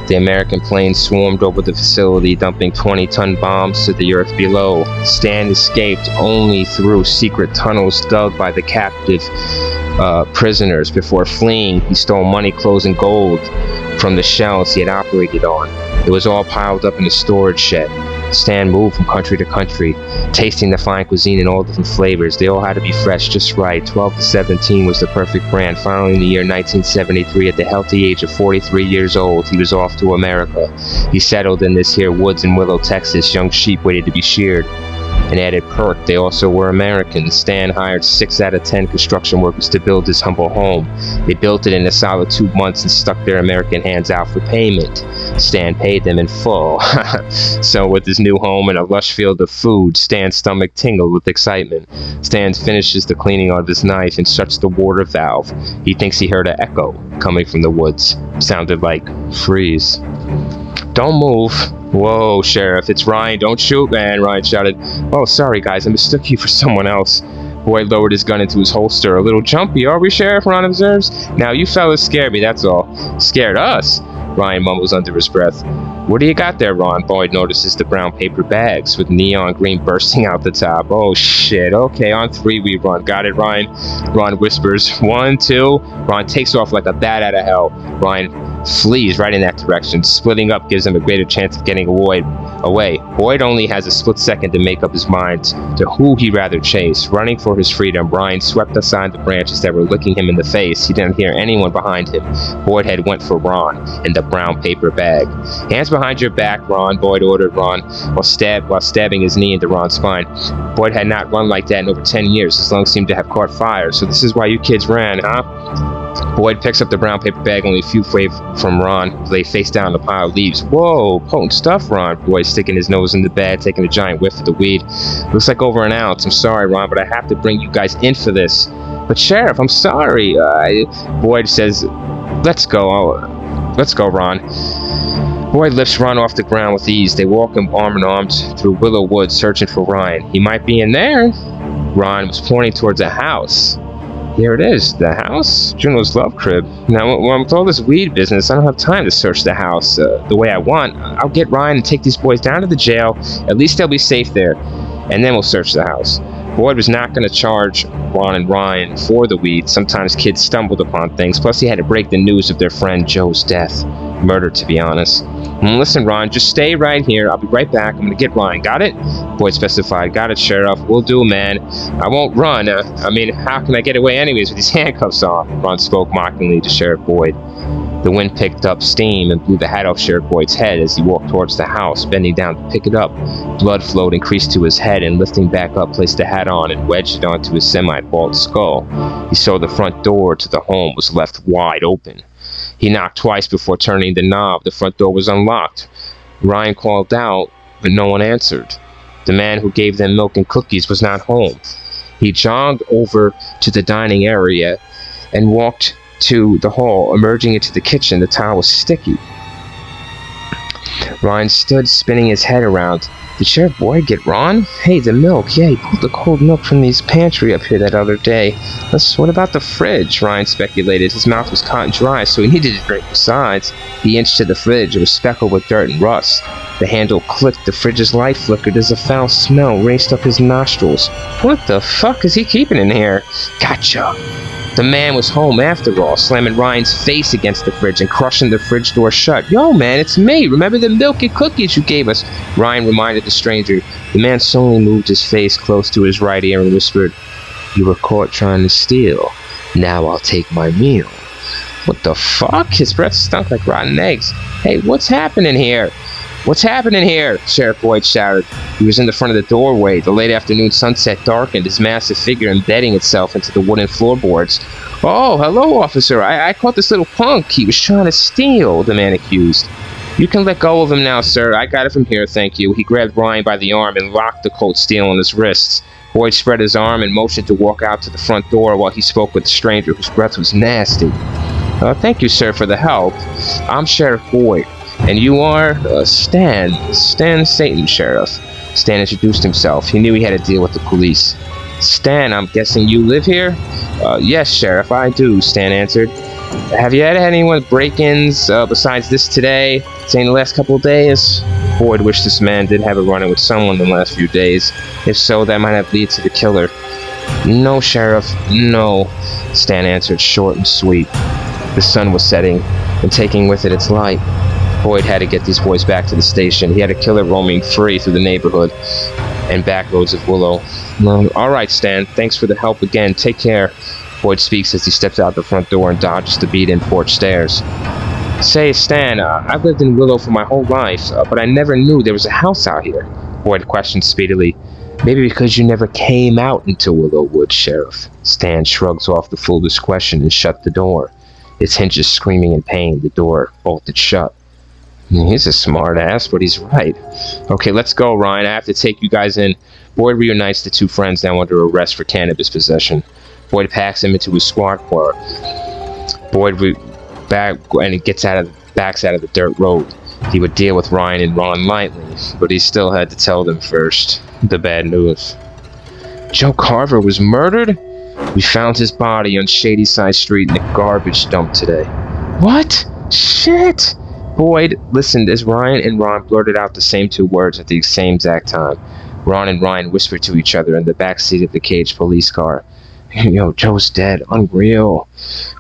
The American planes swarmed over the facility, dumping 20-ton bombs to the earth below. Stan escaped only through secret tunnels dug by the captive prisoners. Before fleeing, he stole money, clothes, and gold from the shelves he had operated on. It was all piled up in a storage shed. Stan moved from country to country, tasting the fine cuisine in all different flavors. They all had to be fresh, just right. 12 to 17 was the perfect brand. Finally, in the year 1973, at the healthy age of 43 years old, he was off to America. He settled in this here woods in Willow, Texas. Young sheep waited to be sheared. An added perk, they also were Americans. Stan hired 6 out of 10 construction workers to build his humble home. They built it in a solid 2 months and stuck their American hands out for payment. Stan paid them in full. So with his new home and a lush field of food, Stan's stomach tingled with excitement. Stan finishes the cleaning of his knife and shuts the water valve. He thinks he heard an echo coming from the woods. Sounded like freeze. Don't move. Whoa, Sheriff, it's Ryan. Don't shoot, man, Ryan shouted. Oh, sorry, guys, I mistook you for someone else. Boy lowered his gun into his holster. A little jumpy, are we, Sheriff? Ron observes. Now, you fellas scared me, that's all. Scared us? Ryan mumbles under his breath. What do you got there, Ron? Boyd notices the brown paper bags with neon green bursting out the top. Oh, shit. Okay, on 3 we run. Got it, Ryan? Ron whispers. 1, 2. Ron takes off like a bat out of hell. Ryan flees right in that direction. Splitting up gives him a greater chance of getting away. Boyd only has a split second to make up his mind to who he'd rather chase. Running for his freedom, Ryan swept aside the branches that were licking him in the face. He didn't hear anyone behind him. Boyd had went for Ron in the brown paper bag. Hands behind your back, Ron, Boyd ordered Ron while stabbing his knee into Ron's spine. Boyd had not run like that in over 10 years. His lungs seemed to have caught fire. So this is why you kids ran, huh? Boyd picks up the brown paper bag only a few feet from Ron, lay face down on a pile of leaves. Whoa, potent stuff, Ron. Boyd sticking his nose in the bag, taking a giant whiff of the weed. Looks like over an ounce. I'm sorry, Ron, but I have to bring you guys in for this. But Sheriff, I'm sorry. Boyd says, let's go, Ron. Boyd lifts Ron off the ground with ease. They walk him arm in arm through Willow Woods, searching for Ryan. He might be in there. Ron was pointing towards a house. Here it is, the house? Juno's love crib. Now, with all this weed business, I don't have time to search the house the way I want. I'll get Ryan and take these boys down to the jail. At least they'll be safe there. And then we'll search the house. Boyd was not going to charge Ron and Ryan for the weed. Sometimes kids stumbled upon things. Plus, he had to break the news of their friend Joe's death. Murder, to be honest. Listen, Ron, just stay right here. I'll be right back. I'm going to get Ryan. Got it? Boyd specified. Got it, Sheriff. We'll do, man. I won't run. How can I get away anyways with these handcuffs on? Ron spoke mockingly to Sheriff Boyd. The wind picked up steam and blew the hat off Sheriff Boyd's head as he walked towards the house, bending down to pick it up. Blood flowed increased to his head, and lifting back up, placed the hat on and wedged it onto his semi-bald skull. He saw the front door to the home was left wide open. He knocked twice before turning the knob. The front door was unlocked. Ryan called out, but no one answered. The man who gave them milk and cookies was not home. He jogged over to the dining area and walked to the hall. Emerging into the kitchen, the towel was sticky. Ryan stood, spinning his head around. Did Sheriff Boyd get Ron? Hey, the milk. Yeah, he pulled the cold milk from the pantry up here that other day. What about the fridge? Ryan speculated. His mouth was caught and dry, so he needed a drink besides. He inched to the fridge. It was speckled with dirt and rust. The handle clicked. The fridge's light flickered as a foul smell raced up his nostrils. What the fuck is he keeping in here? Gotcha. The man was home after all, slamming Ryan's face against the fridge and crushing the fridge door shut. Yo, man, it's me. Remember the milk and cookies you gave us? Ryan reminded the stranger. The man slowly moved his face close to his right ear and whispered, You were caught trying to steal. Now I'll take my meal. What the fuck? His breath stunk like rotten eggs. Hey, what's happening here? What's happening here? Sheriff Boyd shouted. He was in the front of the doorway. The late afternoon sunset darkened, his massive figure embedding itself into the wooden floorboards. Oh, hello, officer. I caught this little punk. He was trying to steal, the man accused. You can let go of him now, sir. I got it from here, thank you. He grabbed Ryan by the arm and locked the cold steel on his wrists. Boyd spread his arm and motioned to walk out to the front door while he spoke with the stranger, whose breath was nasty. Thank you, sir, for the help. I'm Sheriff Boyd. And you are, Stan Satan, Sheriff. Stan introduced himself. He knew he had to deal with the police. Stan, I'm guessing you live here? Yes, Sheriff, I do, Stan answered. Have you had anyone with break-ins besides this today? Say in the last couple of days? Boyd wished this man did have a run-in with someone in the last few days. If so, that might have led to the killer. No, Sheriff, no, Stan answered, short and sweet. The sun was setting, and taking with it its light. Boyd had to get these boys back to the station. He had a killer roaming free through the neighborhood and back roads of Willow. All right, Stan. Thanks for the help again. Take care. Boyd speaks as he steps out the front door and dodges the beat-in porch stairs. Say, Stan, I've lived in Willow for my whole life, but I never knew there was a house out here. Boyd questioned speedily. Maybe because you never came out into Willow Woods, Sheriff. Stan shrugs off the foolish question and shut the door. Its hinges screaming in pain, the door bolted shut. He's a smart ass, but he's right. Okay, let's go, Ryan. I have to take you guys in. Boyd reunites the two friends now under arrest for cannabis possession. Boyd packs him into his squad car. Boyd and he backs out of the dirt road. He would deal with Ryan and Ron lightly, but he still had to tell them first the bad news. Joe Carver was murdered? We found his body on Shady Side Street in a garbage dump today. What? Shit! Boyd listened as Ryan and Ron blurted out the same two words at the same exact time. Ron and Ryan whispered to each other in the back seat of the caged police car. Joe's dead. Unreal.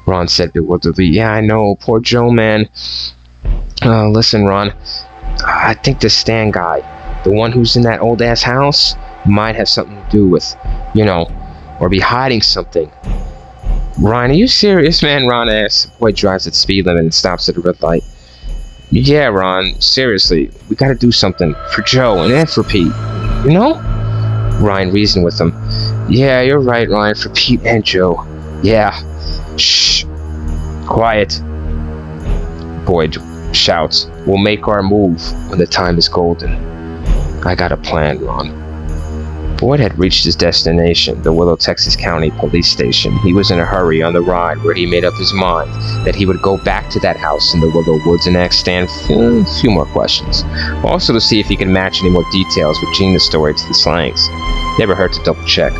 Ron said bewilderedly. Yeah, I know. Poor Joe, man. Listen, Ron. I think the Stan guy, the one who's in that old-ass house, might have something to do with, or be hiding something. Ryan, are you serious, man? Ron asks. The boy drives at speed limit and stops at a red light. Yeah, Ron, seriously, we gotta do something for Joe and for Pete, Ryan reasoned with him. Yeah, you're right, Ryan, for Pete and Joe. Yeah. Shh. Quiet. Boyd shouts, we'll make our move when the time is golden. I got a plan, Ron. Boyd had reached his destination, the Willow, Texas County Police Station. He was in a hurry on the ride where he made up his mind that he would go back to that house in the Willow Woods and ask Stan a few more questions. Also to see if he could match any more details with Gina's story to the slangs. Never hurt to double check.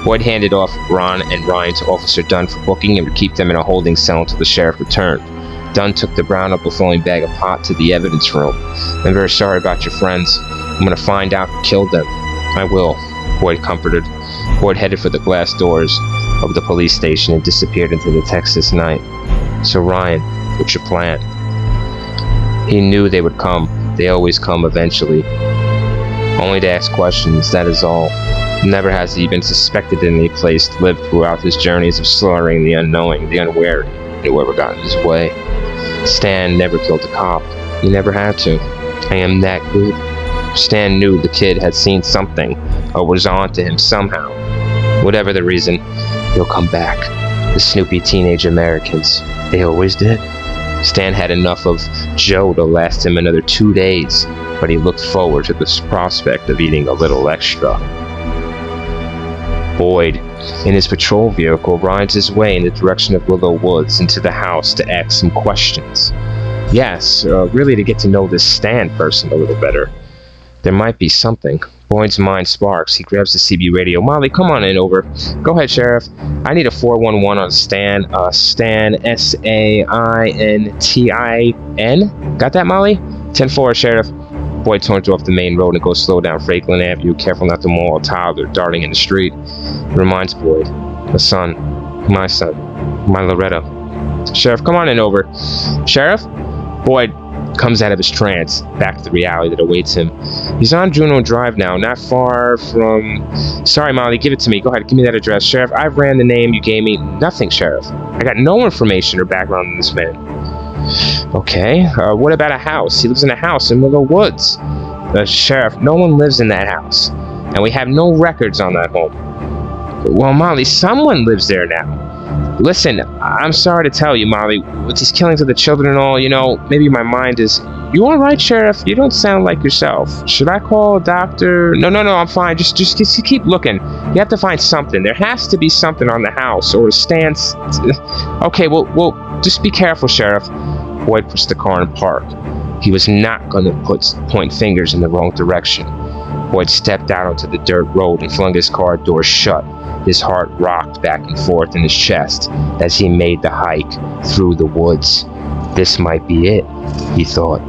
Boyd handed off Ron and Ryan to Officer Dunn for booking and would keep them in a holding cell until the sheriff returned. Dunn took the brown overflowing bag of pot to the evidence room. I'm very sorry about your friends. I'm going to find out who killed them. I will, Boyd comforted. Boyd headed for the glass doors of the police station and disappeared into the Texas night. So Ryan, what's your plan? He knew they would come. They always come eventually. Only to ask questions, that is all. Never has he been suspected in any place lived throughout his journeys of slaughtering the unknowing, the unwary, whoever got in his way. Stan never killed a cop. He never had to. I am that good. Stan knew the kid had seen something, or was on to him somehow. Whatever the reason, he'll come back. The snoopy teenage Americans. They always did. Stan had enough of Joe to last him another 2 days, but he looked forward to the prospect of eating a little extra. Boyd, in his patrol vehicle, rides his way in the direction of Willow Woods into the house to ask some questions. Yes, really to get to know this Stan person a little better. There might be something. Boyd's mind sparks. He grabs the CB radio. Molly, come on in over. Go ahead, Sheriff. I need a 411 on Stan. Stan, Saintin. Got that, Molly? 10-4, Sheriff. Boyd turns off the main road and goes slow down Franklin Avenue, careful not to maul a toddler darting in the street. It reminds Boyd, my son, my Loretta. Sheriff, come on in over. Sheriff? Boyd comes out of his trance, back to the reality that awaits him. He's on Juneau Drive now, not far from... Sorry, Molly, give it to me. Go ahead, give me that address. Sheriff, I've ran the name you gave me. Nothing, Sheriff. I got no information or background on this man. Okay, what about a house? He lives in a house in Willow Woods. Sheriff, no one lives in that house, and we have no records on that home. Well, Molly, someone lives there now. Listen, I'm sorry to tell you, Molly, with these killings of the children and all, maybe my mind is... You all right, Sheriff? You don't sound like yourself. Should I call a doctor? No, I'm fine. Just keep looking. You have to find something. There has to be something on the house, or a stance. Okay, well, just be careful, Sheriff. Boyd pushed the car in park. He was not going to point fingers in the wrong direction. Boyd stepped out onto the dirt road and flung his car door shut. His heart rocked back and forth in his chest as he made the hike through the woods. This might be it, he thought.